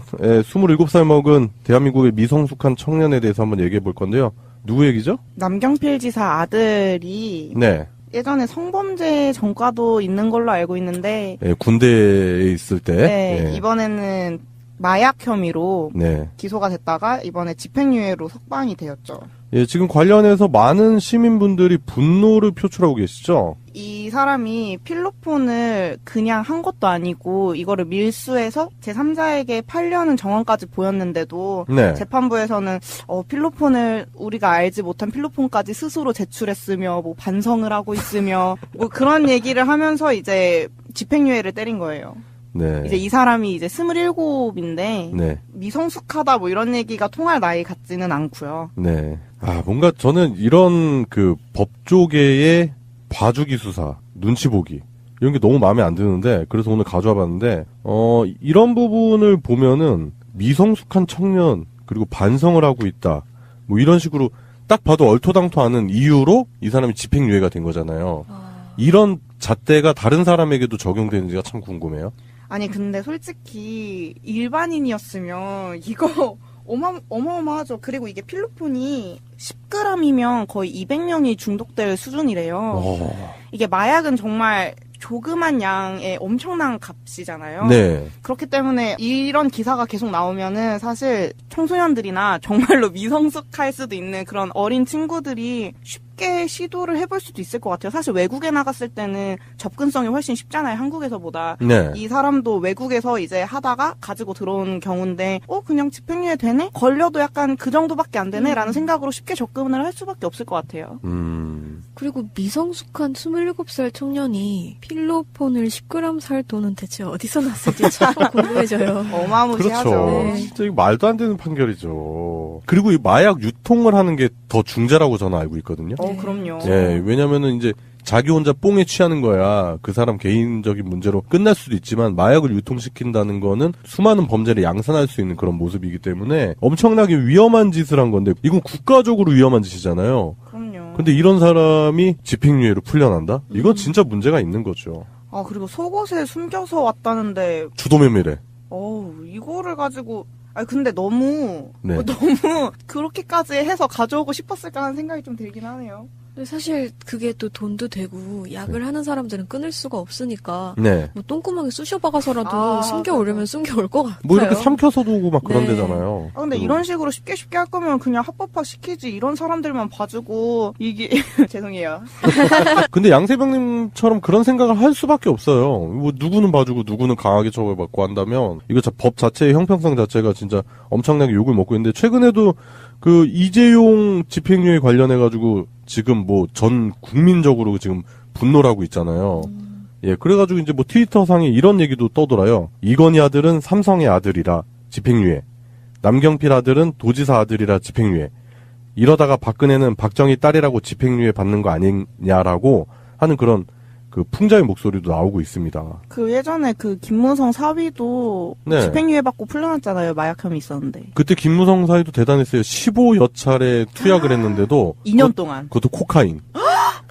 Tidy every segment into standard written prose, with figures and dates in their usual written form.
27살 먹은 대한민국의 미성숙한 청년에 대해서 한번 얘기해 볼 건데요. 누구 얘기죠? 남경필 지사 아들이 네. 예전에 성범죄 전과도 있는 걸로 알고 있는데 군대에 있을 때. 네, 이번에는 마약 혐의로 네. 기소가 됐다가 이번에 집행유예로 석방이 되었죠. 지금 관련해서 많은 시민분들이 분노를 표출하고 계시죠? 이 사람이 필로폰을 그냥 한 것도 아니고 이거를 밀수해서 제3자에게 팔려는 정황까지 보였는데도 네. 재판부에서는 필로폰을 우리가 알지 못한 필로폰까지 스스로 제출했으며 뭐 반성을 하고 있으며 뭐 그런 얘기를 하면서 이제 집행유예를 때린 거예요. 네. 이제 이 사람이 이제 27인데 네. 미성숙하다 뭐 이런 얘기가 통할 나이 같지는 않고요. 네. 뭔가 저는 이런 법조계의 봐주기 수사, 눈치 보기 이런 게 너무 마음에 안 드는데 그래서 오늘 가져와 봤는데 이런 부분을 보면은 미성숙한 청년 그리고 반성을 하고 있다. 뭐 이런 식으로 딱 봐도 얼토당토하는 이유로 이 사람이 집행유예가 된 거잖아요. 이런 잣대가 다른 사람에게도 적용되는지가 참 궁금해요. 아니 근데 솔직히 일반인이었으면 이거 어마어마하죠. 그리고 이게 필로폰이 10g이면 거의 200명이 중독될 수준이래요. 이게 마약은 정말 조그만 양의 엄청난 값이잖아요. 네. 그렇기 때문에 이런 기사가 계속 나오면은 사실 청소년들이나 정말로 미성숙할 수도 있는 그런 어린 친구들이 쉽게 시도를 해볼 수도 있을 것 같아요. 사실 외국에 나갔을 때는 접근성이 훨씬 쉽잖아요. 한국에서보다. 네. 이 사람도 외국에서 이제 하다가 가지고 들어온 경우인데 그냥 집행유예 되네? 걸려도 약간 그 정도밖에 안 되네? 라는 생각으로 쉽게 접근을 할 수밖에 없을 것 같아요. 그리고 미성숙한 27살 청년이 필로폰을 10g 살 돈은 대체 어디서 났을지 참 궁금해져요. 어마무시하죠. 그렇죠. 네. 진짜 이거 말도 안 되는 판결이죠. 그리고 이 마약 유통을 하는 게 더 중재라고 저는 알고 있거든요. 그럼요. 예, 왜냐면은 이제 자기 혼자 뽕에 취하는 거야. 그 사람 개인적인 문제로 끝날 수도 있지만 마약을 유통시킨다는 거는 수많은 범죄를 양산할 수 있는 그런 모습이기 때문에 엄청나게 위험한 짓을 한 건데 이건 국가적으로 위험한 짓이잖아요. 그럼요. 근데 이런 사람이 집행유예로 풀려난다? 이건 진짜 문제가 있는 거죠. 그리고 속옷에 숨겨서 왔다는데 주도면밀해. 이거를 가지고 근데 너무 네. 너무 그렇게까지 해서 가져오고 싶었을까 하는 생각이 좀 들긴 하네요. 근데 사실 그게 또 돈도 되고 약을 하는 사람들은 끊을 수가 없으니까 네. 뭐 똥구멍에 쑤셔 박아서라도 숨겨오려면 숨겨올 것 같아요. 뭐 이렇게 삼켜서도 오고 막 그런 네. 데잖아요. 근데 이런 식으로 쉽게 할 거면 그냥 합법화 시키지. 이런 사람들만 봐주고 이게 죄송해요. 근데 양세병님처럼 그런 생각을 할 수밖에 없어요. 뭐 누구는 봐주고 누구는 강하게 처벌받고 한다면 이거 법 자체의 형평성 자체가 진짜 엄청나게 욕을 먹고 있는데 최근에도 이재용 집행유예 관련해가지고 지금 뭐 전 국민적으로 지금 분노를 하고 있잖아요. 예, 그래가지고 이제 뭐 트위터상에 이런 얘기도 떠돌아요. 이건희 아들은 삼성의 아들이라 집행유예. 남경필 아들은 도지사 아들이라 집행유예. 이러다가 박근혜는 박정희 딸이라고 집행유예 받는 거 아니냐라고 하는 그런 풍자의 목소리도 나오고 있습니다. 예전에 김무성 사위도 네. 집행유예 받고 풀려났잖아요. 마약 혐의 있었는데. 그때 김무성 사이도 대단했어요. 15여 차례 투약을 했는데도 2년 동안. 그것도 코카인.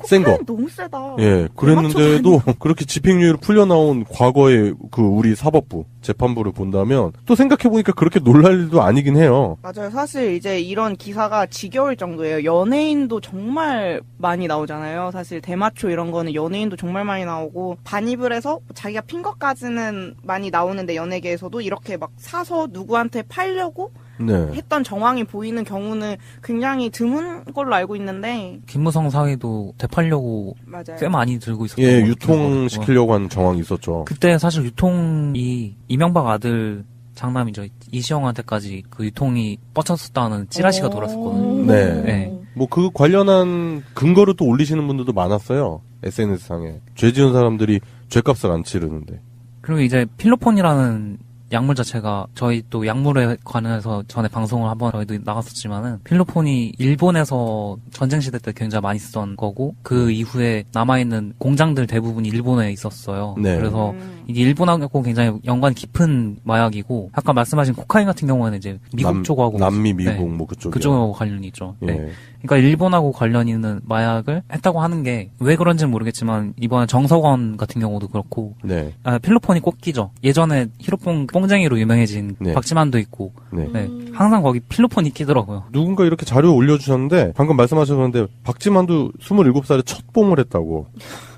센 거. 너무 세다. 예, 그랬는데도 그렇게 집행유예로 풀려나온 과거의 우리 사법부, 재판부를 본다면 또 생각해보니까 그렇게 놀랄 일도 아니긴 해요. 맞아요. 사실 이제 이런 기사가 지겨울 정도예요. 연예인도 정말 많이 나오잖아요. 사실 대마초 이런 거는 연예인도 정말 많이 나오고 반입을 해서 자기가 핀 것까지는 많이 나오는데 연예계에서도 이렇게 막 사서 누구한테 팔려고 네. 했던 정황이 보이는 경우는 굉장히 드문 걸로 알고 있는데 김무성 사위도 되팔려고 맞아요. 꽤 많이 들고 있었던 예, 걸로 유통시키려고 하는 정황이 있었죠. 그때 사실 유통이 이명박 아들 장남이죠. 이시영한테까지 유통이 뻗쳤었다는 찌라시가 돌았었거든요. 네. 네. 뭐 관련한 근거를 또 올리시는 분들도 많았어요. SNS상에. 죄 지은 사람들이 죄값을 안 치르는데. 그리고 이제 필로폰이라는 약물 자체가 저희 또 약물에 관해서 전에 방송을 한번 저희도 나갔었지만은 필로폰이 일본에서 전쟁 시대 때 굉장히 많이 쓰던 거고 그 이후에 남아있는 공장들 대부분이 일본에 있었어요. 네. 그래서 이게 일본하고 굉장히 연관이 깊은 마약이고 아까 말씀하신 코카인 같은 경우에는 이제 미국 쪽하고 남미 미국 네, 뭐 그쪽이요. 그쪽하고 관련이 있죠. 예. 네. 그러니까 일본하고 관련 있는 마약을 했다고 하는 게 왜 그런지는 모르겠지만 이번에 정석원 같은 경우도 그렇고 네. 필로폰이 꼭 끼죠. 예전에 히로폰 뽕쟁이로 유명해진 네. 박지만도 있고 네. 네. 항상 거기 필로폰이 끼더라고요. 누군가 이렇게 자료 올려주셨는데 방금 말씀하셨는데 박지만도 27살에 첫 뽕을 했다고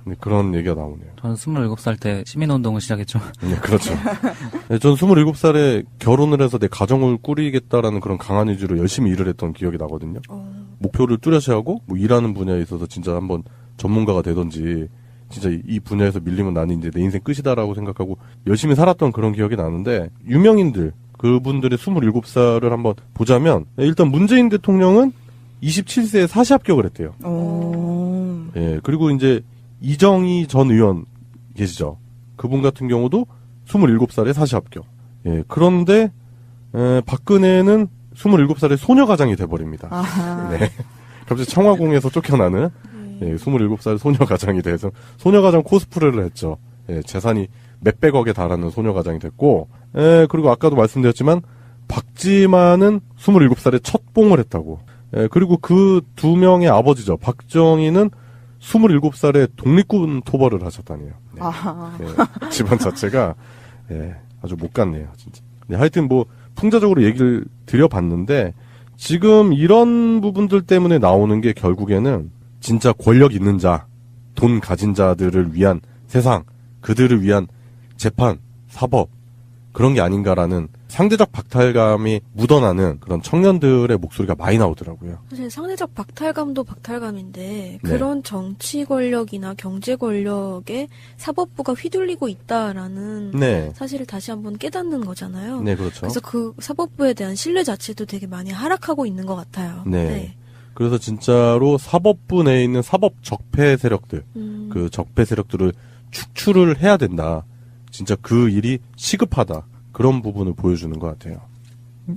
네, 그런 얘기가 나오네요. 저는 27살 때 시민운동을 시작했죠. 네, 그렇죠. 네, 전 27살에 결혼을 해서 내 가정을 꾸리겠다라는 그런 강한 의지로 열심히 일을 했던 기억이 나거든요. 목표를 뚜렷이 하고 뭐 일하는 분야에 있어서 진짜 한번 전문가가 되던지 진짜 이 분야에서 밀리면 나는 이제 내 인생 끝이다라고 생각하고 열심히 살았던 그런 기억이 나는데 유명인들 그분들의 27살을 한번 보자면 일단 문재인 대통령은 27세에 사시 합격을 했대요. 예, 그리고 이제 이정희 전 의원 계시죠. 그분 같은 경우도 27살에 사시 합격. 예, 그런데 박근혜는 27살에 소녀가장이 돼버립니다. 네. 갑자기 청와공에서 쫓겨나는 27살 소녀가장이 돼서 소녀가장 코스프레를 했죠. 예, 재산이 몇백억에 달하는 소녀가장이 됐고, 그리고 아까도 말씀드렸지만 박지만은 27살에 첫 뽕을 했다고. 그리고 그 두 명의 아버지죠. 박정희는 27살에 독립군 토벌을 하셨다네요. 네. 네, 집안 자체가 아주 못 갔네요, 진짜. 네, 하여튼 뭐 풍자적으로 얘기를 드려봤는데 지금 이런 부분들 때문에 나오는 게 결국에는 진짜 권력 있는 자, 돈 가진 자들을 위한 세상, 그들을 위한 재판, 사법 그런 게 아닌가라는 상대적 박탈감이 묻어나는 그런 청년들의 목소리가 많이 나오더라고요. 사실 상대적 박탈감도 박탈감인데 네. 그런 정치 권력이나 경제 권력에 사법부가 휘둘리고 있다라는 네, 사실을 다시 한번 깨닫는 거잖아요. 네 그렇죠. 그래서 그 사법부에 대한 신뢰 자체도 되게 많이 하락하고 있는 것 같아요. 네. 그래서 진짜로 사법부 내에 있는 사법 적폐 세력들, 그 적폐 세력들을 축출을 해야 된다. 진짜 그 일이 시급하다. 그런 부분을 보여주는 것 같아요.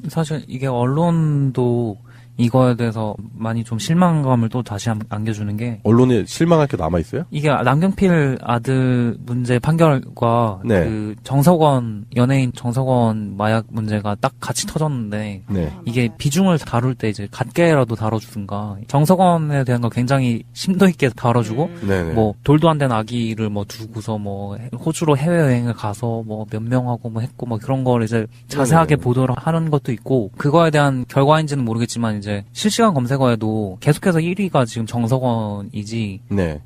사실 이게 언론도 이거에 대해서 많이 좀 실망감을 또 다시 안겨주는 게 언론에 실망할 게 남아있어요? 이게 남경필 아들 문제 판결과 네. 그 정석원 연예인 정석원 마약 문제가 딱 같이 터졌는데 네. 이게 비중을 다룰 때 이제 같게라도 다뤄주든가 정석원에 대한 거 굉장히 심도 있게 다뤄주고 네네. 뭐 돌도 안 된 아기를 뭐 두고서 뭐 호주로 해외여행을 가서 뭐 몇 명하고 뭐 했고 뭐 그런 걸 이제 자세하게 네네. 보도를 하는 것도 있고 그거에 대한 결과인지는 모르겠지만 이제 실시간 검색어에도 계속해서 1위가 지금 정석원이지 네.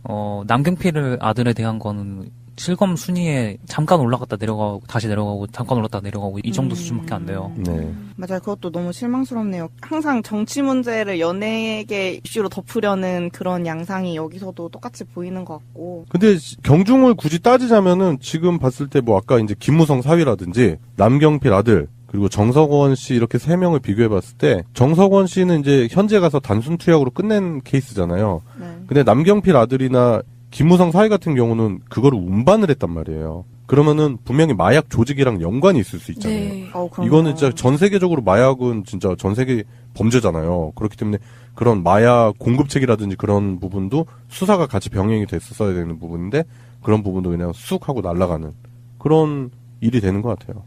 남경필 아들에 대한 거는 실검 순위에 잠깐 올라갔다 내려가고 다시 내려가고 잠깐 올랐다 내려가고 이 정도 수준밖에 안 돼요. 네. 맞아요. 그것도 너무 실망스럽네요. 항상 정치 문제를 연예계 이슈로 덮으려는 그런 양상이 여기서도 똑같이 보이는 것 같고. 근데 경중을 굳이 따지자면은 지금 봤을 때 뭐 아까 이제 김무성 사위라든지 남경필 아들 그리고 정석원 씨 이렇게 세 명을 비교해 봤을 때 정석원 씨는 이제 현재 가서 단순 투약으로 끝낸 케이스잖아요. 네. 근데 남경필 아들이나 김무성 사위 같은 경우는 그거를 운반을 했단 말이에요. 그러면은 분명히 마약 조직이랑 연관이 있을 수 있잖아요. 네. 그럼요. 이거는 진짜 전 세계적으로 마약은 진짜 전 세계 범죄잖아요. 그렇기 때문에 그런 마약 공급책이라든지 그런 부분도 수사가 같이 병행이 됐었어야 되는 부분인데 그런 부분도 그냥 쑥 하고 날아가는 그런 일이 되는 것 같아요.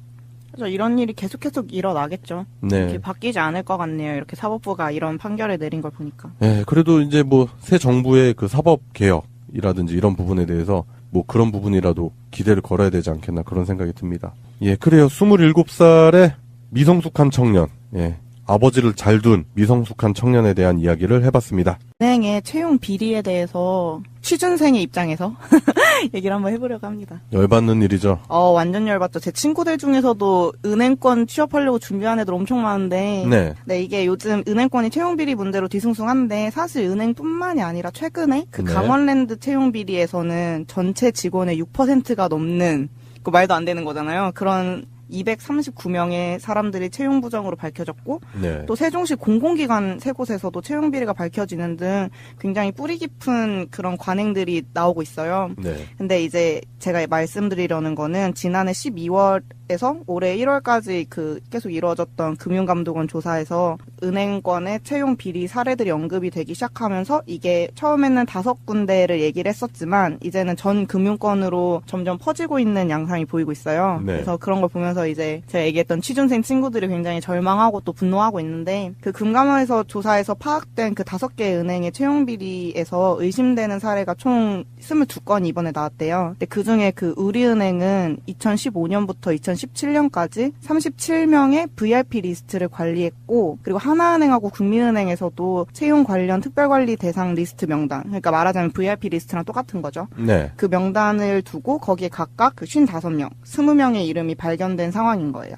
그래서 이런 일이 계속 일어나겠죠. 네. 이렇게 바뀌지 않을 것 같네요. 이렇게 사법부가 이런 판결을 내린 걸 보니까. 네, 그래도 이제 뭐 새 정부의 그 사법 개혁이라든지 이런 부분에 대해서 뭐 그런 부분이라도 기대를 걸어야 되지 않겠나 그런 생각이 듭니다. 예, 그래요. 27살의 미성숙한 청년. 예. 아버지를 잘 둔 미성숙한 청년에 대한 이야기를 해봤습니다. 은행의 채용 비리에 대해서 취준생의 입장에서 얘기를 한번 해보려고 합니다. 열받는 일이죠. 완전 열받죠. 제 친구들 중에서도 은행권 취업하려고 준비한 애들 엄청 많은데 네. 이게 요즘 은행권이 채용 비리 문제로 뒤숭숭한데 사실 은행뿐만이 아니라 최근에 그 네. 강원랜드 채용 비리에서는 전체 직원의 6%가 넘는 그 말도 안 되는 거잖아요. 그런 239명의 사람들이 채용 부정으로 밝혀졌고 네. 또 세종시 공공기관 세 곳에서도 채용 비리가 밝혀지는 등 굉장히 뿌리 깊은 그런 관행들이 나오고 있어요. 네. 근데 이제 제가 말씀드리려는 거는 지난해 12월에서 올해 1월까지 그 계속 이루어졌던 금융감독원 조사에서 은행권의 채용 비리 사례들이 언급이 되기 시작하면서 이게 처음에는 5군데를 얘기를 했었지만 이제는 전 금융권으로 점점 퍼지고 있는 양상이 보이고 있어요. 네. 그래서 그런 걸 보면서 이제 제가 얘기했던 취준생 친구들이 굉장히 절망하고 또 분노하고 있는데 그 금감원에서 조사에서 파악된 그 5개 은행의 채용 비리에서 의심되는 사례가 총 22건이 이번에 나왔대요. 근데 그 중에 그 우리은행은 2015년부터 2017년까지 37명의 VIP 리스트를 관리했고, 그리고 하나은행하고 국민은행에서도 채용 관련 특별관리 대상 리스트 명단, 그러니까 말하자면 VIP 리스트랑 똑같은 거죠. 네. 그 명단을 두고 거기에 각각 그 55명, 20명의 이름이 발견된 상황인 거예요.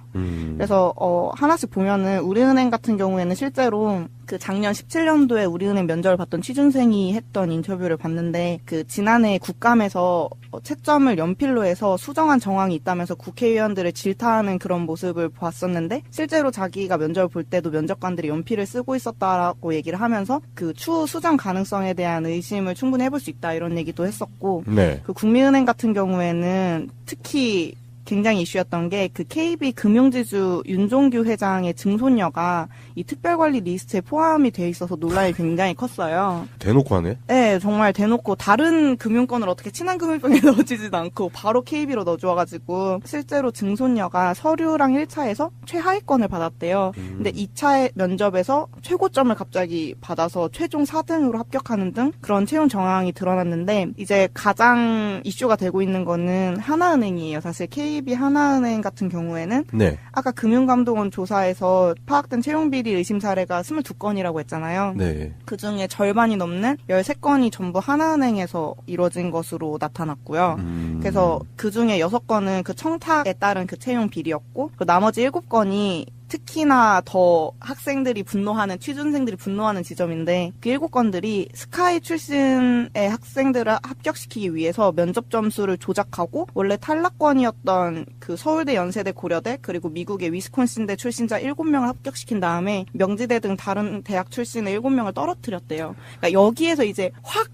그래서 하나씩 보면은 우리은행 같은 경우에는 실제로 그 작년 17년도에 우리은행 면접을 봤던 취준생이 했던 인터뷰를 봤는데, 그 지난해 국감에서 채점을 연필로 해서 수정한 정황이 있다면서 국회의원들을 질타하는 그런 모습을 봤었는데, 실제로 자기가 면접을 볼 때도 면접관들이 연필을 쓰고 있었다라고 얘기를 하면서 그 추후 수정 가능성에 대한 의심을 충분히 해볼 수 있다 이런 얘기도 했었고, 네. 그 국민은행 같은 경우에는 특히 굉장히 이슈였던 게 그 KB 금융지주 윤종규 회장의 증손녀가 이 특별관리 리스트에 포함이 돼 있어서 논란이 굉장히 컸어요. 대놓고 하네. 네, 정말 대놓고 다른 금융권을 어떻게 친한금융병에 넣어주지도 않고 바로 KB로 넣어줘가지고 실제로 증손녀가 서류랑 1차에서 최하위권을 받았대요. 근데 2차 면접에서 최고점을 갑자기 받아서 최종 4등으로 합격하는 등 그런 채용 정황이 드러났는데, 이제 가장 이슈가 되고 있는 거는 하나은행이에요. 사실 KB 하나은행 같은 경우에는 네. 아까 금융감독원 조사에서 파악된 채용비리 의심 사례가 22건이라고 했잖아요. 네. 그중에 절반이 넘는 13건이 전부 하나은행에서 이루어진 것으로 나타났고요. 그래서 그중에 6건은 그 청탁에 따른 그 채용 비리였고, 그 나머지 7건이 특히나 더 학생들이 분노하는, 취준생들이 분노하는 지점인데, 그 7건들이 스카이 출신의 학생들을 합격시키기 위해서 면접 점수를 조작하고 원래 탈락권이었던 그 서울대, 연세대, 고려대, 그리고 미국의 위스콘신대 출신자 7명을 합격시킨 다음에 명지대 등 다른 대학 출신의 7명을 떨어뜨렸대요. 그러니까 여기에서 이제 확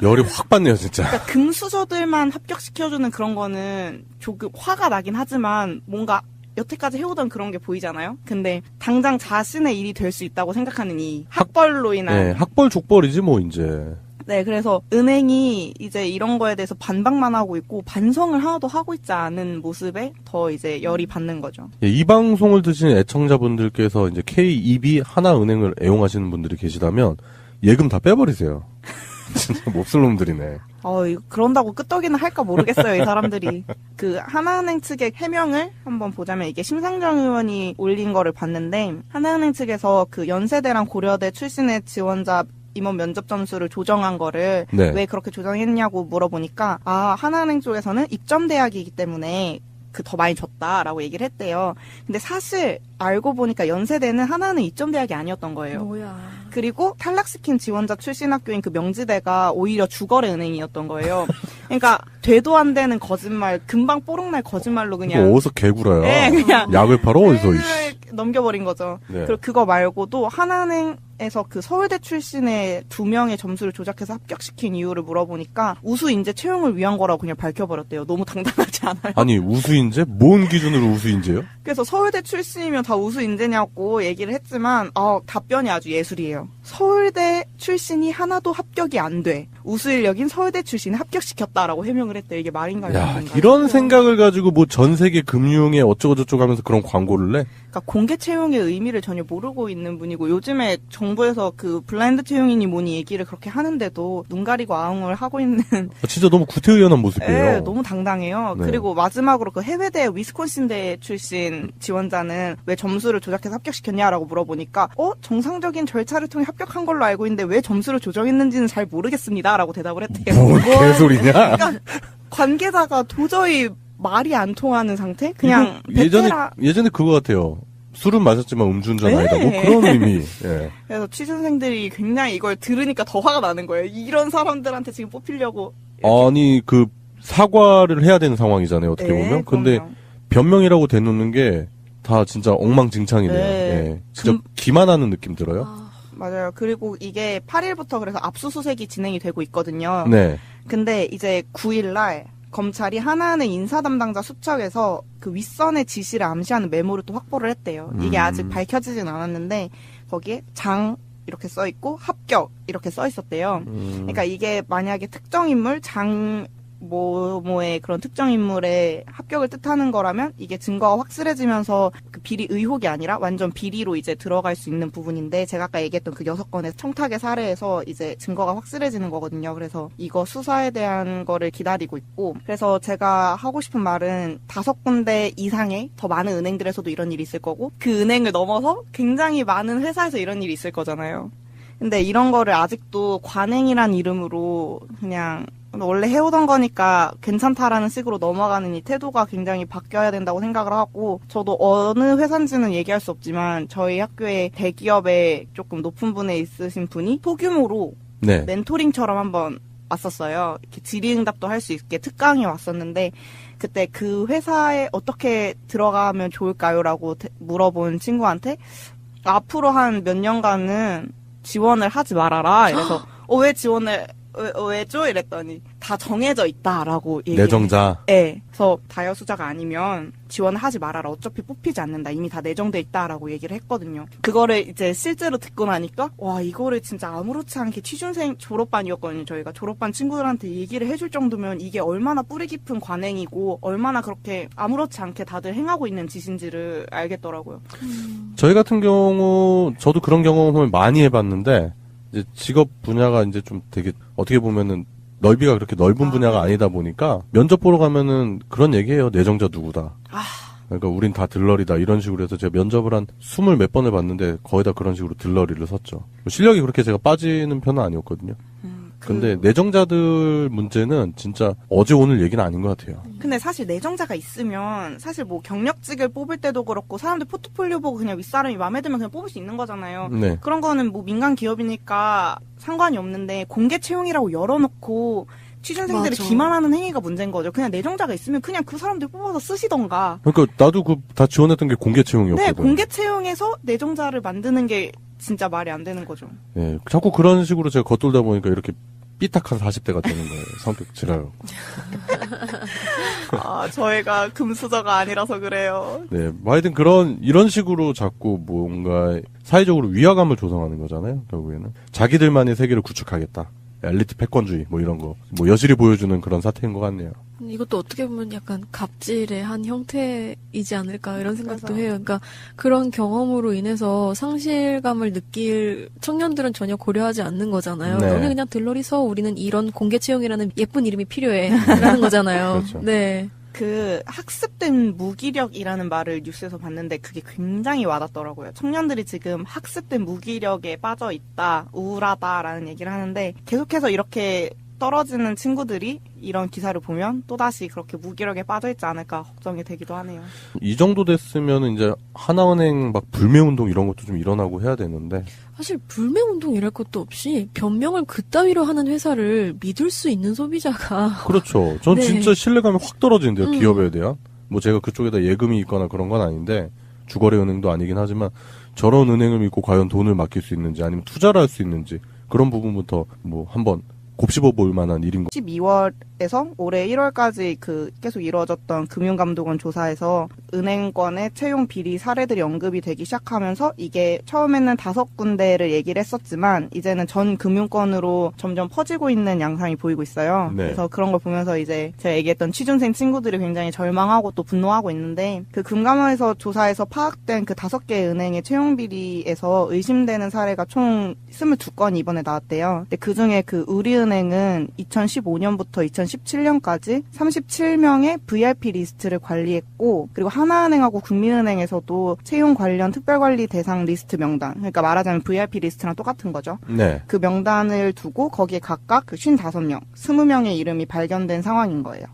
열이 확 받네요, 진짜. 그러니까 금수저들만 합격시켜주는 그런 거는 조금 화가 나긴 하지만 뭔가 여태까지 해오던 그런 게 보이잖아요. 근데 당장 자신의 일이 될 수 있다고 생각하는 이 학벌로 인한 네, 학벌 족벌이지 뭐 이제. 네, 그래서 은행이 이제 이런 거에 대해서 반박만 하고 있고 반성을 하나도 하고 있지 않은 모습에 더 이제 열이 받는 거죠. 예, 이 방송을 드시는 애청자분들께서 이제 K2B 하나은행을 애용하시는 분들이 계시다면 예금 다 빼버리세요. 진짜 몹쓸 놈들이네. 이거 그런다고 끄떡이는 할까 모르겠어요, 이 사람들이. 그 하나은행 측의 해명을 한번 보자면, 이게 심상정 의원이 올린 거를 봤는데, 하나은행 측에서 그 연세대랑 고려대 출신의 지원자 임원 면접 점수를 조정한 거를 네. 왜 그렇게 조정했냐고 물어보니까, 하나은행 쪽에서는 입점대학이기 때문에 그 더 많이 줬다라고 얘기를 했대요. 근데 사실 알고 보니까 연세대는 하나는 입점대학이 아니었던 거예요. 뭐야. 그리고 탈락시킨 지원자 출신 학교인 그 명지대가 오히려 주거래 은행이었던 거예요. 그러니까 되도 안 되는 거짓말, 금방 뽀록날 거짓말로 이거 그냥 어디서 개구라야. 네, 그냥 약을 팔아 어디서 이씨. 넘겨버린 거죠. 네. 그리고 그거 말고도 하나은행에서 그 서울대 출신의 2명의 점수를 조작해서 합격시킨 이유를 물어보니까 우수 인재 채용을 위한 거라고 그냥 밝혀버렸대요. 너무 당당하지 않아요? 아니 우수인재? 뭔 기준으로 우수인재요? 그래서 서울대 출신이면 다 우수 인재냐고 얘기를 했지만 답변이 아주 예술이에요. 서울대 출신이 하나도 합격이 안 돼. 우수 인력인 서울대 출신이 합격시켰다라고 해명을 했대. 이게 말인가요? 야, 아닌가요? 이런 생각을 가지고 뭐 전 세계 금융에 어쩌고저쩌고 하면서 그런 광고를 내? 그러니까 공개 채용의 의미를 전혀 모르고 있는 분이고, 요즘에 정부에서 그 블라인드 채용이니 뭐니 얘기를 그렇게 하는데도 눈 가리고 아웅을 하고 있는 진짜 너무 구태의연한 모습이에요. 네, 너무 당당해요. 네. 그리고 마지막으로 그 해외대 위스콘신대 출신 지원자는 왜 점수를 조작해서 합격시켰냐라고 물어보니까 정상적인 절차를 통해 합격한 걸로 알고 있는데 왜 점수를 조정했는지는 잘 모르겠습니다라고 대답을 했대요. 뭔 개소리냐? 그러니까 관계자가 도저히 말이 안 통하는 상태? 그냥 예전에 그거 같아요. 술은 마셨지만 음주운전 네. 아니다. 뭐 그런 의미. 예. 그래서 취준생들이 굉장히 이걸 들으니까 더 화가 나는 거예요. 이런 사람들한테 지금 뽑히려고. 아니 그 사과를 해야 되는 상황이잖아요. 어떻게 네, 보면. 근데 그럼요. 변명이라고 대놓는 게 다 진짜 엉망진창이네요. 네. 예. 진짜 기만하는 느낌 들어요. 맞아요. 그리고 이게 8일부터 그래서 압수수색이 진행이 되고 있거든요. 네. 근데 이제 9일날 검찰이 하나은행 인사 담당자 수척에서 그 윗선의 지시를 암시하는 메모를 또 확보를 했대요. 이게 아직 밝혀지진 않았는데 거기에 장 이렇게 써 있고 합격 이렇게 써 있었대요. 그러니까 이게 만약에 특정 인물 장 뭐뭐의 그런 특정 인물의 합격을 뜻하는 거라면 이게 증거가 확실해지면서 그 비리 의혹이 아니라 완전 비리로 이제 들어갈 수 있는 부분인데 제가 아까 얘기했던 그 6건의 청탁의 사례에서 이제 증거가 확실해지는 거거든요. 그래서 이거 수사에 대한 거를 기다리고 있고 그래서 제가 하고 싶은 말은 5군데 이상의 더 많은 은행들에서도 이런 일이 있을 거고 그 은행을 넘어서 굉장히 많은 회사에서 이런 일이 있을 거잖아요. 근데 이런 거를 아직도 관행이란 이름으로 그냥 원래 해오던 거니까 괜찮다라는 식으로 넘어가는 이 태도가 굉장히 바뀌어야 된다고 생각을 하고 저도 어느 회사인지는 얘기할 수 없지만 저희 학교에 대기업에 조금 높은 분에 있으신 분이 소규모로 네. 멘토링처럼 한번 왔었어요. 이렇게 질의응답도 할 수 있게 특강이 왔었는데 그때 그 회사에 어떻게 들어가면 좋을까요?라고 물어본 친구한테 앞으로 한 몇 년간은 지원을 하지 말아라. 이래서 왜 지원을 왜죠? 이랬더니 다 정해져 있다라고 얘기해요. 내정자. 네. 그래서 다여수자가 아니면 지원을 하지 말아라. 어차피 뽑히지 않는다. 이미 다 내정돼 있다라고 얘기를 했거든요. 그거를 이제 실제로 듣고 나니까 와 이거를 진짜 아무렇지 않게 취준생 졸업반이었거든요. 저희가 졸업반 친구들한테 얘기를 해줄 정도면 이게 얼마나 뿌리 깊은 관행이고 얼마나 그렇게 아무렇지 않게 다들 행하고 있는 짓인지를 알겠더라고요. 저희 같은 경우 저도 그런 경험을 많이 해봤는데 이제 직업 분야가 이제 좀 되게 어떻게 보면은 넓이가 그렇게 넓은 분야가 아니다 보니까 면접 보러 가면은 그런 얘기해요. 내정자 누구다. 그러니까 우린 다 들러리다 이런 식으로 해서 제가 면접을 한 20몇 번을 봤는데 거의 다 그런 식으로 들러리를 섰죠. 실력이 그렇게 제가 빠지는 편은 아니었거든요. 근데 내정자들 문제는 진짜 어제 오늘 얘기는 아닌 것 같아요. 근데 사실 내정자가 있으면 사실 뭐 경력직을 뽑을 때도 그렇고 사람들 포트폴리오 보고 그냥 윗사람이 마음에 들면 그냥 뽑을 수 있는 거잖아요. 네. 그런 거는 뭐 민간 기업이니까 상관이 없는데 공개 채용이라고 열어놓고 취준생들이 맞아. 기만하는 행위가 문제인 거죠. 그냥 내정자가 있으면 그냥 그 사람들 뽑아서 쓰시던가. 그러니까 나도 그 다 지원했던 게 공개 채용이었거든. 네, 공개 채용에서 내정자를 만드는 게 진짜 말이 안 되는 거죠. 네, 자꾸 그런 식으로 제가 겉돌다 보니까 이렇게 삐딱한 40대가 되는 거예요. 성격 지랄. 저희가 금수저가 아니라서 그래요. 네, 뭐 하여튼 이런 식으로 자꾸 뭔가 사회적으로 위화감을 조성하는 거잖아요. 결국에는 자기들만의 세계를 구축하겠다. 엘리트 패권주의 뭐 이런 거 뭐 여실히 보여주는 그런 사태인 것 같네요. 이것도 어떻게 보면 약간 갑질의 한 형태이지 않을까 이런 생각도 맞아. 해요. 그러니까 그런 경험으로 인해서 상실감을 느낄 청년들은 전혀 고려하지 않는 거잖아요. 네. 너네 그냥 들러리 서 우리는 이런 공개 채용이라는 예쁜 이름이 필요해 라는 거잖아요. 그렇죠. 네. 그 학습된 무기력이라는 말을 뉴스에서 봤는데 그게 굉장히 와닿더라고요. 청년들이 지금 학습된 무기력에 빠져 있다, 우울하다라는 얘기를 하는데 계속해서 이렇게 떨어지는 친구들이 이런 기사를 보면 또다시 그렇게 무기력에 빠져 있지 않을까 걱정이 되기도 하네요. 이 정도 됐으면 이제 하나은행 막 불매운동 이런 것도 좀 일어나고 해야 되는데 사실 불매운동 이랄 것도 없이 변명을 그따위로 하는 회사를 믿을 수 있는 소비자가 그렇죠. 전 네. 진짜 신뢰감이 확 떨어지는데요. 기업에 대한. 뭐 제가 그쪽에다 예금이 있거나 그런 건 아닌데 주거래 은행도 아니긴 하지만 저런 은행을 믿고 과연 돈을 맡길 수 있는지 아니면 투자를 할 수 있는지 그런 부분부터 뭐 한번 곱씹어 볼 만한 일인 거. 12월에서 올해 1월까지 그 계속 이루어졌던 금융감독원 조사에서 은행권의 채용 비리 사례들이 언급이 되기 시작하면서 이게 처음에는 5군데를 얘기를 했었지만 이제는 전 금융권으로 점점 퍼지고 있는 양상이 보이고 있어요. 네. 그래서 그런 걸 보면서 이제 제가 얘기했던 취준생 친구들이 굉장히 절망하고 또 분노하고 있는데 그 금감원에서 조사에서 파악된 그 5개 은행의 채용 비리에서 의심되는 사례가 총 22건이 이번에 나왔대요. 근데 그중에 그 우리은행은 2015년부터 2017년까지 37명의 VIP 리스트를 관리했고 그리고 하나은행하고 국민은행에서도 채용 관련 특별관리 대상 리스트 명단 그러니까 말하자면 VIP 리스트랑 똑같은 거죠. 네. 그 명단을 두고 거기에 각각 그 55명, 20명의 이름이 발견된 상황인 거예요.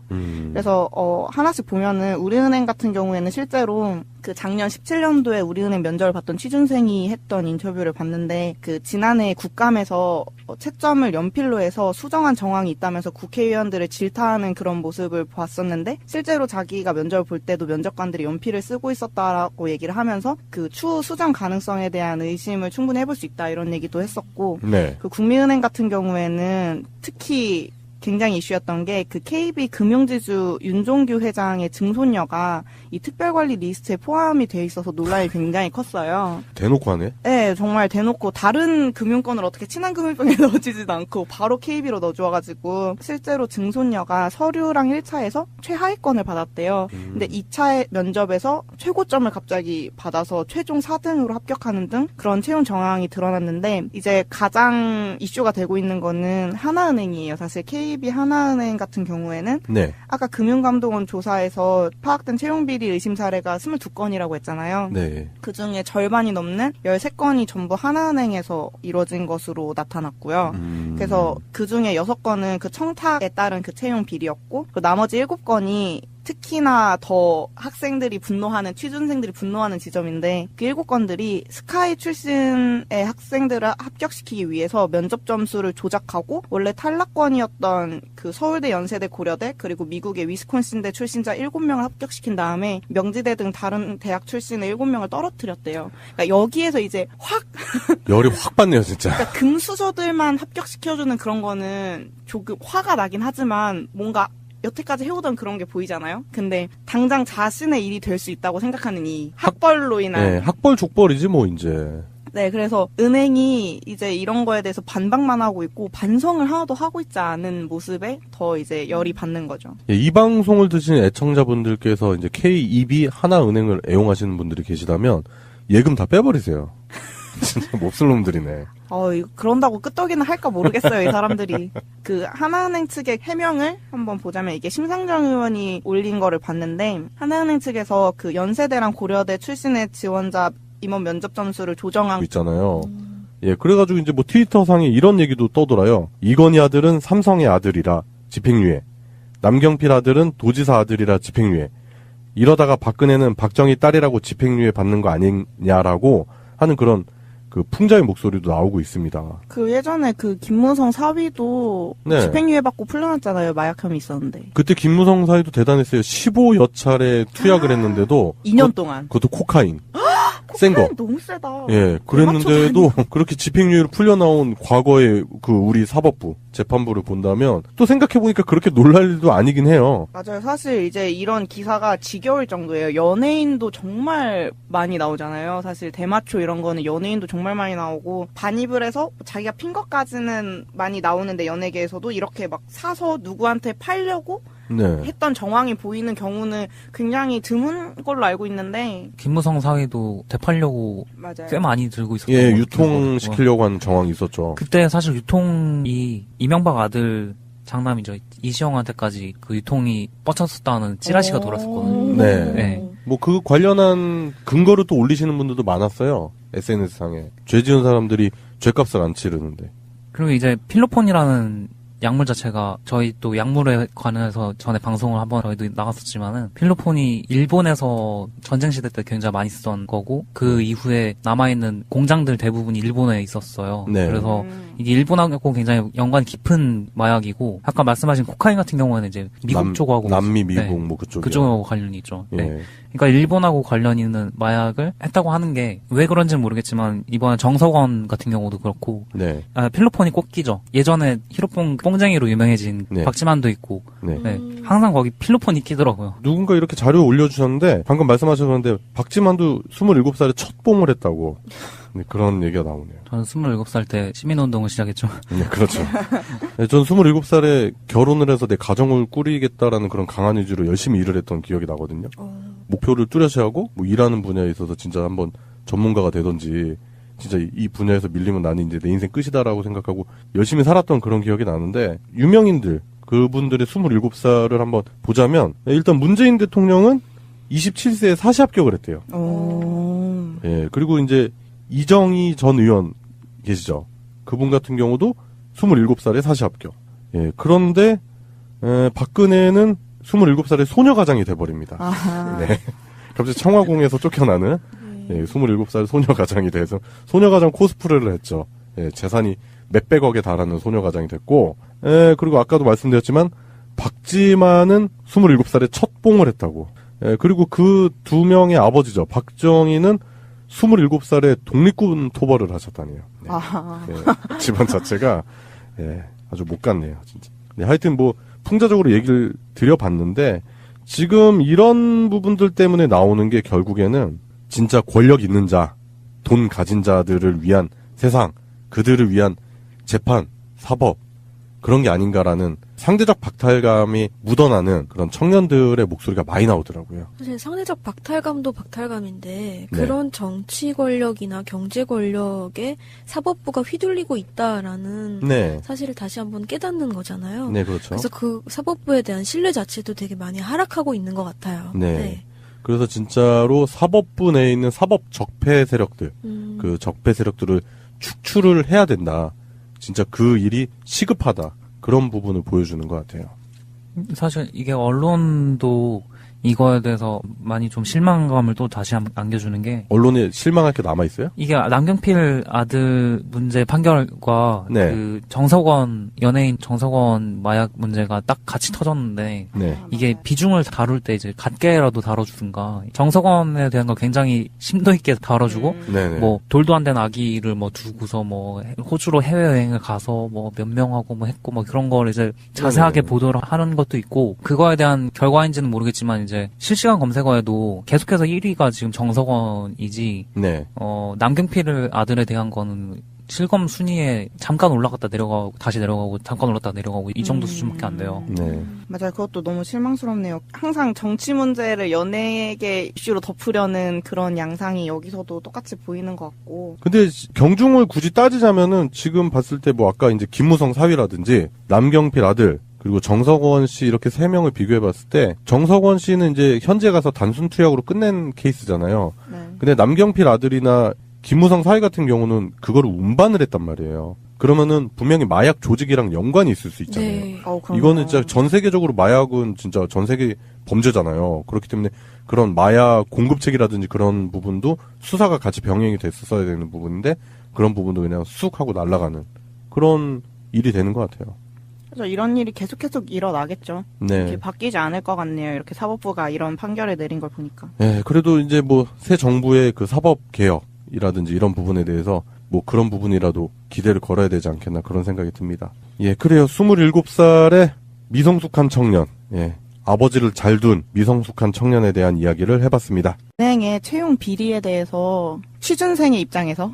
그래서 하나씩 보면은 우리은행 같은 경우에는 실제로 그 작년 17년도에 우리은행 면접을 봤던 취준생이 했던 인터뷰를 봤는데 그 지난해 국감에서 채점을 연필로 해서 수정한 정황이 있다면서 국회의원들을 질타하는 그런 모습을 봤었는데 실제로 자기가 면접을 볼 때도 면접관들이 연필을 쓰고 있었다라고 얘기를 하면서 그 추후 수정 가능성에 대한 의심을 충분히 해볼 수 있다 이런 얘기도 했었고 네. 그 국민은행 같은 경우에는 특히 굉장히 이슈였던 게 그 KB 금융지주 윤종규 회장의 증손녀가 이 특별관리 리스트에 포함이 돼 있어서 논란이 굉장히 컸어요. 대놓고 하네. 네, 정말 대놓고 다른 금융권을 어떻게 친환금융병에 넣어주지도 않고 바로 KB로 넣어줘가지고 실제로 증손녀가 서류랑 1차에서 최하위권을 받았대요. 근데 2차 면접에서 최고점을 갑자기 받아서 최종 4등으로 합격하는 등 그런 채용 정황이 드러났는데 이제 가장 이슈가 되고 있는 거는 하나은행이에요. 사실 KB 하나은행 같은 경우에는 네. 아까 금융감독원 조사에서 파악된 채용비리 의심 사례가 22건이라고 했잖아요. 네. 그중에 절반이 넘는 13건이 전부 하나은행에서 이루어진 것으로 나타났고요. 그래서 그중에 6건은 그 청탁에 따른 그 채용 비리였고 그 나머지 7건이 특히나 더 학생들이 분노하는, 취준생들이 분노하는 지점인데 그 7건들이 스카이 출신의 학생들을 합격시키기 위해서 면접 점수를 조작하고 원래 탈락권이었던 그 서울대, 연세대, 고려대 그리고 미국의 위스콘신대 출신자 7명을 합격시킨 다음에 명지대 등 다른 대학 출신의 7명을 떨어뜨렸대요. 그러니까 여기에서 이제 확 열이 확 받네요, 진짜. 그러니까 금수저들만 합격시켜주는 그런 거는 조금 화가 나긴 하지만 뭔가 여태까지 해오던 그런 게 보이잖아요. 근데 당장 자신의 일이 될 수 있다고 생각하는 이 학벌로 인한 네, 학벌 족벌이지 뭐 이제. 네, 그래서 은행이 이제 이런 거에 대해서 반박만 하고 있고 반성을 하나도 하고 있지 않은 모습에 더 이제 열이 받는 거죠. 예, 이 방송을 드시는 애청자분들께서 이제 KEB 하나은행을 애용하시는 분들이 계시다면 예금 다 빼버리세요. 진짜 몹쓸 놈들이네. 그런다고 끄떡이나 할까 모르겠어요, 이 사람들이. 그 하나은행 측의 해명을 한번 보자면 이게 심상정 의원이 올린 거를 봤는데 하나은행 측에서 그 연세대랑 고려대 출신의 지원자 임원 면접 점수를 조정한 있잖아요. 예, 그래가지고 이제 뭐 트위터상에 이런 얘기도 떠돌아요. 이건희 아들은 삼성의 아들이라 집행유예. 남경필 아들은 도지사 아들이라 집행유예. 이러다가 박근혜는 박정희 딸이라고 집행유예 받는 거 아니냐라고 하는 그런 그 풍자의 목소리도 나오고 있습니다. 그 예전에 그 김무성 사위도 네. 집행유예 받고 풀려났잖아요. 마약 혐의 있었는데. 그때 김무성 사이도 대단했어요. 15여 차례 투약을 했는데도 2년 동안. 그것도 코카인. 센 거. 너무 세다. 예, 그랬는데도 그렇게 집행유예로 풀려나온 과거의 그 우리 사법부, 재판부를 본다면 또 생각해보니까 그렇게 놀랄 일도 아니긴 해요. 맞아요. 사실 이제 이런 기사가 지겨울 정도예요. 연예인도 정말 많이 나오잖아요. 사실 대마초 이런 거는 연예인도 정말 많이 나오고 반입을 해서 자기가 핀 것까지는 많이 나오는데 연예계에서도 이렇게 막 사서 누구한테 팔려고 네. 했던 정황이 보이는 경우는 굉장히 드문 걸로 알고 있는데 김무성 사위도 되팔려고 맞아요. 꽤 많이 들고 있었던 예, 것 유통시키려고 하는 정황이 있었죠. 그때 사실 유통이 이명박 아들 장남이죠. 이시영한테까지 그 유통이 뻗쳤었다는 찌라시가 돌았었거든요. 네. 네. 뭐 그 관련한 근거를 또 올리시는 분들도 많았어요. SNS상에. 죄 지은 사람들이 죄값을 안 치르는데. 그리고 이제 필로폰이라는 약물 자체가 저희 또 약물에 관해서 전에 방송을 한번 저희도 나갔었지만은 필로폰이 일본에서 전쟁 시대 때 굉장히 많이 쓰던 거고 그 이후에 남아있는 공장들 대부분이 일본에 있었어요. 네. 그래서 이게 일본하고 굉장히 연관이 깊은 마약이고 아까 말씀하신 코카인 같은 경우에는 이제 미국 쪽하고 남미 미국 네, 뭐 그쪽이요. 그쪽하고 관련이 있죠. 예. 네. 그러니까 일본하고 관련 있는 마약을 했다고 하는 게 왜 그런지는 모르겠지만 이번에 정석원 같은 경우도 그렇고 네. 필로폰이 꼭 끼죠. 예전에 히로폰 뽕쟁이로 유명해진 네. 박지만도 있고 네. 네, 항상 거기 필로폰이 끼더라고요. 누군가 이렇게 자료 올려주셨는데 방금 말씀하셨는데 박지만도 27살에 첫 뽕을 했다고. 네, 그런 얘기가 나오네요. 저는 27살 때 시민운동을 시작했죠. 네, 그렇죠. 네, 저는 27살에 결혼을 해서 내 가정을 꾸리겠다라는 그런 강한 의지로 열심히 일을 했던 기억이 나거든요. 목표를 뚜렷이 하고 뭐 일하는 분야에 있어서 진짜 한번 전문가가 되던지 진짜 이 분야에서 밀리면 나는 이제 내 인생 끝이다라고 생각하고 열심히 살았던 그런 기억이 나는데 유명인들 그분들의 27살을 한번 보자면 일단 문재인 대통령은 27세에 사시 합격을 했대요. 예, 그리고 이제 이정희 전 의원 계시죠. 그분 같은 경우도 27살에 사시 합격. 예, 그런데 박근혜는 27살에 소녀가장이 돼버립니다. 아하. 네. 갑자기 청와공에서 쫓겨나는 27살 소녀가장이 돼서 소녀가장 코스프레를 했죠. 예, 재산이 몇백억에 달하는 소녀가장이 됐고 그리고 아까도 말씀드렸지만 박지만은 27살에 첫 뽕을 했다고. 예, 그리고 그 두 명의 아버지죠. 박정희는 27살에 독립군 토벌을 하셨다네요. 네. 아하. 예, 집안 자체가 아주 못 갔네요, 진짜. 네, 하여튼 뭐 풍자적으로 얘기를 드려봤는데 지금 이런 부분들 때문에 나오는 게 결국에는 진짜 권력 있는 자, 돈 가진 자들을 위한 세상, 그들을 위한 재판, 사법 그런 게 아닌가라는 상대적 박탈감이 묻어나는 그런 청년들의 목소리가 많이 나오더라고요. 사실 상대적 박탈감도 박탈감인데 네. 그런 정치 권력이나 경제 권력에 사법부가 휘둘리고 있다라는 네, 사실을 다시 한번 깨닫는 거잖아요. 네 그렇죠. 그래서 그 사법부에 대한 신뢰 자체도 되게 많이 하락하고 있는 것 같아요. 네. 그래서 진짜로 사법부 내에 있는 사법 적폐 세력들, 그 적폐 세력들을 축출을 해야 된다. 진짜 그 일이 시급하다. 그런 부분을 보여주는 것 같아요. 사실 이게 언론도 이거에 대해서 많이 좀 실망감을 또 다시 한번 안겨주는 게 언론에 실망할 게 남아있어요? 이게 남경필 아들 문제 판결과 네. 그 정석원 연예인 정석원 마약 문제가 딱 같이 터졌는데 네. 이게 비중을 다룰 때 이제 같게라도 다뤄주든가 정석원에 대한 거 굉장히 심도 있게 다뤄주고 네네. 뭐 돌도 안 된 아기를 뭐 두고서 뭐 호주로 해외여행을 가서 뭐 몇 명하고 뭐 했고 뭐 그런 걸 이제 자세하게 네네. 보도를 하는 것도 있고 그거에 대한 결과인지는 모르겠지만 이제 실시간 검색어에도 계속해서 1위가 지금 정석원이지 네. 남경필 아들에 대한 거는 실검 순위에 잠깐 올라갔다 내려가고 다시 내려가고 잠깐 올랐다 내려가고 이 정도 수준밖에 안 돼요. 네. 맞아요. 그것도 너무 실망스럽네요. 항상 정치 문제를 연예계 이슈로 덮으려는 그런 양상이 여기서도 똑같이 보이는 것 같고. 근데 경중을 굳이 따지자면은 지금 봤을 때 뭐 아까 이제 김무성 사위라든지 남경필 아들 그리고 정석원 씨 이렇게 세 명을 비교해 봤을 때 정석원 씨는 이제 현재 가서 단순 투약으로 끝낸 케이스잖아요. 네. 근데 남경필 아들이나 김무성 사위 같은 경우는 그거를 운반을 했단 말이에요. 그러면은 분명히 마약 조직이랑 연관이 있을 수 있잖아요. 네. 그럼요. 이거는 진짜 전 세계적으로 마약은 진짜 전 세계 범죄잖아요. 그렇기 때문에 그런 마약 공급책이라든지 그런 부분도 수사가 같이 병행이 됐었어야 되는 부분인데 그런 부분도 그냥 쑥 하고 날아가는 그런 일이 되는 것 같아요. 그래서 이런 일이 계속 일어나겠죠. 네. 이렇게 바뀌지 않을 것 같네요. 이렇게 사법부가 이런 판결을 내린 걸 보니까. 네, 그래도 이제 뭐 새 정부의 그 사법 개혁이라든지 이런 부분에 대해서 뭐 그런 부분이라도 기대를 걸어야 되지 않겠나 그런 생각이 듭니다. 예, 그래요. 27살의 미성숙한 청년. 예. 아버지를 잘 둔 미성숙한 청년에 대한 이야기를 해봤습니다. 은행의 채용 비리에 대해서 취준생의 입장에서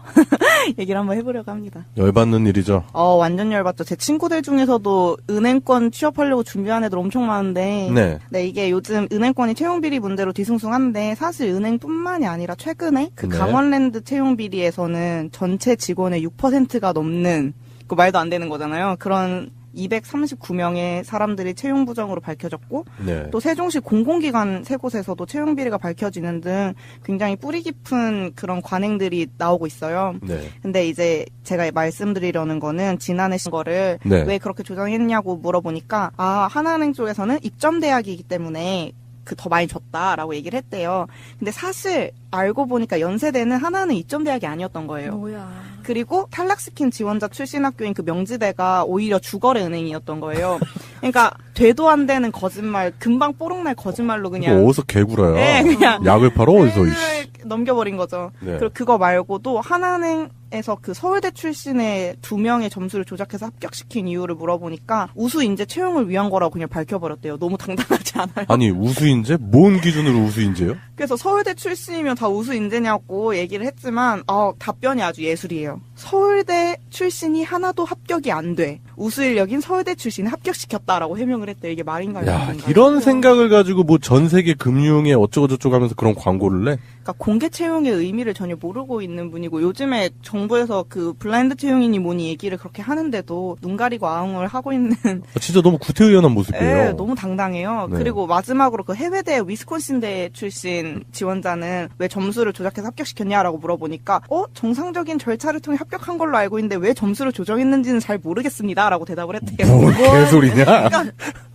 얘기를 한번 해보려고 합니다. 열받는 일이죠. 완전 열받죠. 제 친구들 중에서도 은행권 취업하려고 준비하는 애들 엄청 많은데 네. 이게 요즘 은행권이 채용 비리 문제로 뒤숭숭한데 사실 은행뿐만이 아니라 최근에 그 네. 강원랜드 채용 비리에서는 전체 직원의 6%가 넘는 그 말도 안 되는 거잖아요. 그런 239명의 사람들이 채용 부정으로 밝혀졌고 네. 또 세종시 공공기관 세 곳에서도 채용 비리가 밝혀지는 등 굉장히 뿌리 깊은 그런 관행들이 나오고 있어요. 네. 근데 이제 제가 말씀드리려는 거는 지난해 거를 네. 왜 그렇게 조정했냐고 물어보니까 하나은행 쪽에서는 입점대학이기 때문에 더 많이 줬다라고 얘기를 했대요. 근데 사실 알고 보니까 연세대는 하나는 입점대학이 아니었던 거예요. 뭐야. 그리고 탈락시킨 지원자 출신 학교인 그 명지대가 오히려 주거래 은행이었던 거예요. 그러니까 되도 안 되는 거짓말, 금방 뽀록날 거짓말로 이거 그냥 어디서 개구라야? 네, 그냥 약을 팔어 어디서? 이씨. 넘겨버린 거죠. 네. 그리고 그거 말고도 하나은행에서 그 서울대 출신의 2명의 점수를 조작해서 합격시킨 이유를 물어보니까 우수 인재 채용을 위한 거라고 그냥 밝혀버렸대요. 너무 당당하지 않아요? 아니 우수인재? 뭔 기준으로 우수인재요? 그래서 서울대 출신이면 다 우수 인재냐고 얘기를 했지만 답변이 아주 예술이에요. 서울대 출신이 하나도 합격이 안 돼. 우수 인력인 서울대 출신을 합격시켰다라고 해명을 했대. 이게 말인가요? 야, 아닌가요? 이런 생각을 가지고 뭐 전 세계 금융에 어쩌고저쩌고 하면서 그런 광고를 내? 그러니까 공개 채용의 의미를 전혀 모르고 있는 분이고 요즘에 정부에서 그 블라인드 채용이니 뭐니 얘기를 그렇게 하는데도 눈 가리고 아웅을 하고 있는 진짜 너무 구태의연한 모습이에요. 네, 너무 당당해요. 네. 그리고 마지막으로 그 해외대 위스콘신대 출신 지원자는 왜 점수를 조작해서 합격시켰냐라고 물어보니까 정상적인 절차를 통해 합격한 걸로 알고 있는데 왜 점수를 조정했는지는 잘 모르겠습니다라고 대답을 했대요. 뭔 개소리냐? 그러니까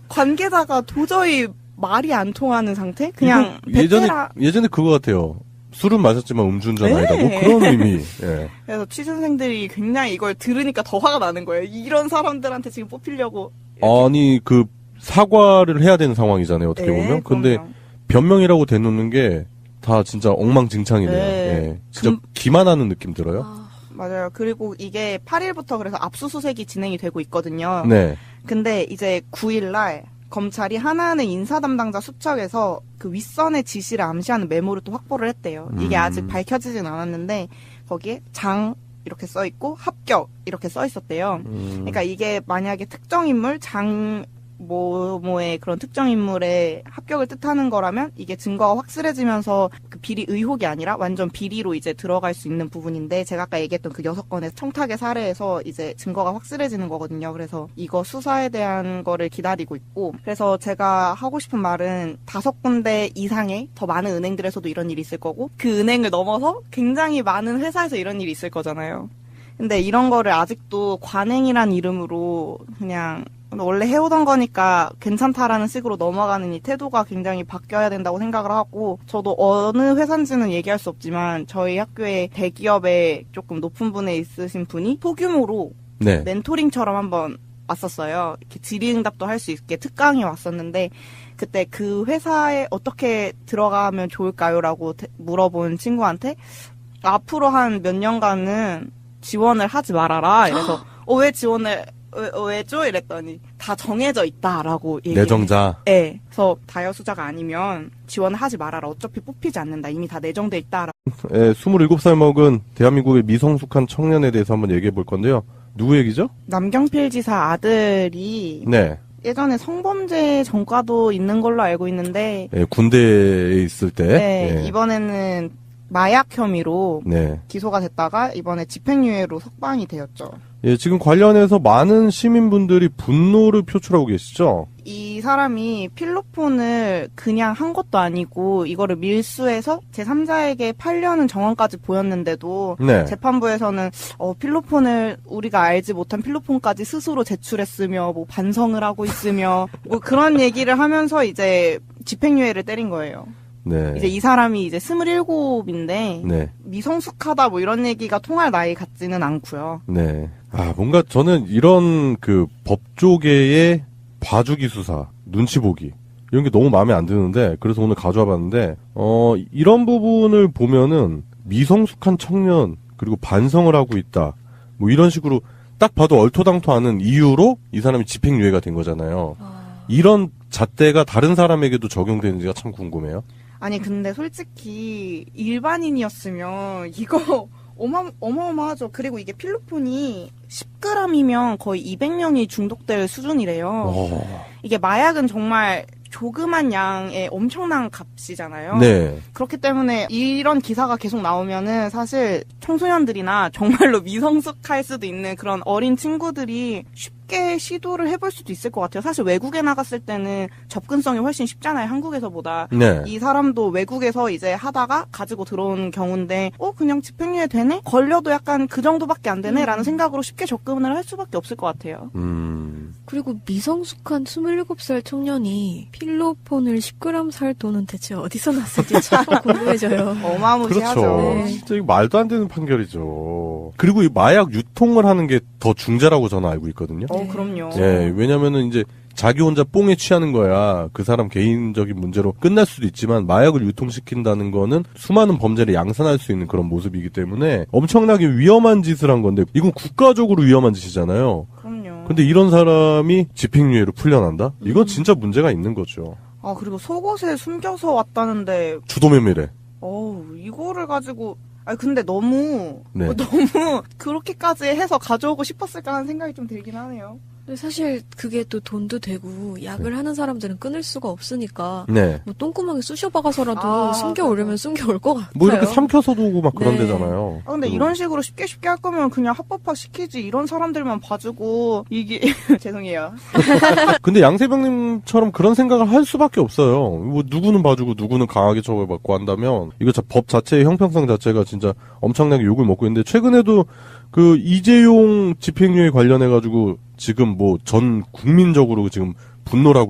관계자가 도저히 말이 안 통하는 상태? 그냥 이거 베테랑 예전에 그거 같아요. 술은 마셨지만 음주운전 네. 아니다. 뭐 그런 의미. 예. 그래서 취준생들이 굉장히 이걸 들으니까 더 화가 나는 거예요. 이런 사람들한테 지금 뽑히려고. 아니 그 사과를 해야 되는 상황이잖아요. 어떻게 네, 보면. 근데 그럼요. 변명이라고 대놓는 게 다 진짜 엉망진창이네요. 네. 예. 진짜 기만하는 느낌 들어요. 맞아요. 그리고 이게 8일부터 그래서 압수수색이 진행이 되고 있거든요. 네. 근데 이제 9일날 검찰이 하나은행 인사 담당자 수척에서 그 윗선의 지시를 암시하는 메모를 또 확보를 했대요. 이게 아직 밝혀지진 않았는데 거기에 장 이렇게 써 있고 합격 이렇게 써 있었대요. 그러니까 이게 만약에 특정 인물 뭐의 그런 특정 인물의 합격을 뜻하는 거라면 이게 증거가 확실해지면서 그 비리 의혹이 아니라 완전 비리로 이제 들어갈 수 있는 부분인데 제가 아까 얘기했던 그 6건의 청탁의 사례에서 이제 증거가 확실해지는 거거든요. 그래서 이거 수사에 대한 거를 기다리고 있고 그래서 제가 하고 싶은 말은 5군데 이상의 더 많은 은행들에서도 이런 일이 있을 거고 그 은행을 넘어서 굉장히 많은 회사에서 이런 일이 있을 거잖아요. 근데 이런 거를 아직도 관행이란 이름으로 그냥 원래 해오던 거니까 괜찮다라는 식으로 넘어가는 이 태도가 굉장히 바뀌어야 된다고 생각을 하고 저도 어느 회사인지는 얘기할 수 없지만 저희 학교에 대기업에 조금 높은 분에 있으신 분이 소규모로 네. 멘토링처럼 한번 왔었어요. 이렇게 질의응답도 할 수 있게 특강이 왔었는데 그때 그 회사에 어떻게 들어가면 좋을까요?라고 물어본 친구한테 앞으로 한 몇 년간은 지원을 하지 말아라. 이래서 왜 지원을 왜죠? 이랬더니 다 정해져 있다라고 얘기해요. 내정자. 네. 그래서 다여수자가 아니면 지원을 하지 말아라. 어차피 뽑히지 않는다. 이미 다 내정돼 있다. 예, 27살 먹은 대한민국의 미성숙한 청년에 대해서 한번 얘기해 볼 건데요. 누구 얘기죠? 남경필 지사 아들이 네. 예전에 성범죄 전과도 있는 걸로 알고 있는데 예, 군대에 있을 때. 네, 예. 이번에는 마약 혐의로 네. 기소가 됐다가 이번에 집행유예로 석방이 되었죠. 예, 지금 관련해서 많은 시민분들이 분노를 표출하고 계시죠? 이 사람이 필로폰을 그냥 한 것도 아니고 이거를 밀수해서 제3자에게 팔려는 정황까지 보였는데도 네. 재판부에서는 필로폰을 우리가 알지 못한 필로폰까지 스스로 제출했으며 뭐 반성을 하고 있으며 뭐 그런 얘기를 하면서 이제 집행유예를 때린 거예요. 네. 이제 이 사람이 이제 27인데 네. 미성숙하다 뭐 이런 얘기가 통할 나이 같지는 않고요. 네. 아, 뭔가 저는 이런 그 법조계의 봐주기 수사, 눈치 보기, 이런 게 너무 마음에 안 드는데, 그래서 오늘 가져와 봤는데, 이런 부분을 보면은 미성숙한 청년, 그리고 반성을 하고 있다. 뭐 이런 식으로 딱 봐도 얼토당토하는 이유로 이 사람이 집행유예가 된 거잖아요. 이런 잣대가 다른 사람에게도 적용되는지가 참 궁금해요. 아니 근데 솔직히 일반인이었으면 이거 어마어마하죠. 그리고 이게 필로폰이 10g이면 거의 200명이 중독될 수준이래요. 이게 마약은 정말 조그만 양의 엄청난 값이잖아요. 네. 그렇기 때문에 이런 기사가 계속 나오면은 사실 청소년들이나 정말로 미성숙할 수도 있는 그런 어린 친구들이 쉽게 시도를 해볼 수도 있을 것 같아요. 사실 외국에 나갔을 때는 접근성이 훨씬 쉽잖아요. 한국에서보다. 네. 이 사람도 외국에서 이제 하다가 가지고 들어온 경우인데 그냥 집행유예 되네? 걸려도 약간 그 정도밖에 안 되네? 라는 생각으로 쉽게 접근을 할 수밖에 없을 것 같아요. 그리고 미성숙한 27살 청년이 필로폰을 10g 살 돈은 대체 어디서 났을지 참 궁금해져요. 어마무시하죠. 그렇죠. 네. 진짜 이거 말도 안 되는 판결이죠. 그리고 이 마약 유통을 하는 게 더 중재라고 저는 알고 있거든요. 그럼요. 예, 왜냐면은 이제 자기 혼자 뽕에 취하는 거야. 그 사람 개인적인 문제로 끝날 수도 있지만 마약을 유통시킨다는 거는 수많은 범죄를 양산할 수 있는 그런 모습이기 때문에 엄청나게 위험한 짓을 한 건데 이건 국가적으로 위험한 짓이잖아요. 그럼요. 근데 이런 사람이 집행유예로 풀려난다? 이건 진짜 문제가 있는 거죠. 그리고 속옷에 숨겨서 왔다는데 주도면밀해. 이거를 가지고 근데 너무 네. 너무 그렇게까지 해서 가져오고 싶었을까 하는 생각이 좀 들긴 하네요. 근데 사실 그게 또 돈도 되고 약을 하는 사람들은 끊을 수가 없으니까 네. 뭐 똥구멍에 쑤셔 박아서라도 숨겨오려면 숨겨올 것 같아요. 뭐 이렇게 삼켜서도 오고 막 그런 네. 데잖아요. 근데 이런 식으로 쉽게 할 거면 그냥 합법화 시키지. 이런 사람들만 봐주고 이게 죄송해요. 근데 양세병님처럼 그런 생각을 할 수밖에 없어요. 뭐 누구는 봐주고 누구는 강하게 처벌받고 한다면 이거 법 자체의 형평성 자체가 진짜 엄청나게 욕을 먹고 있는데 최근에도 그 이재용 집행유예 관련해가지고 지금 뭐 전 국민적으로 지금 분노를 하고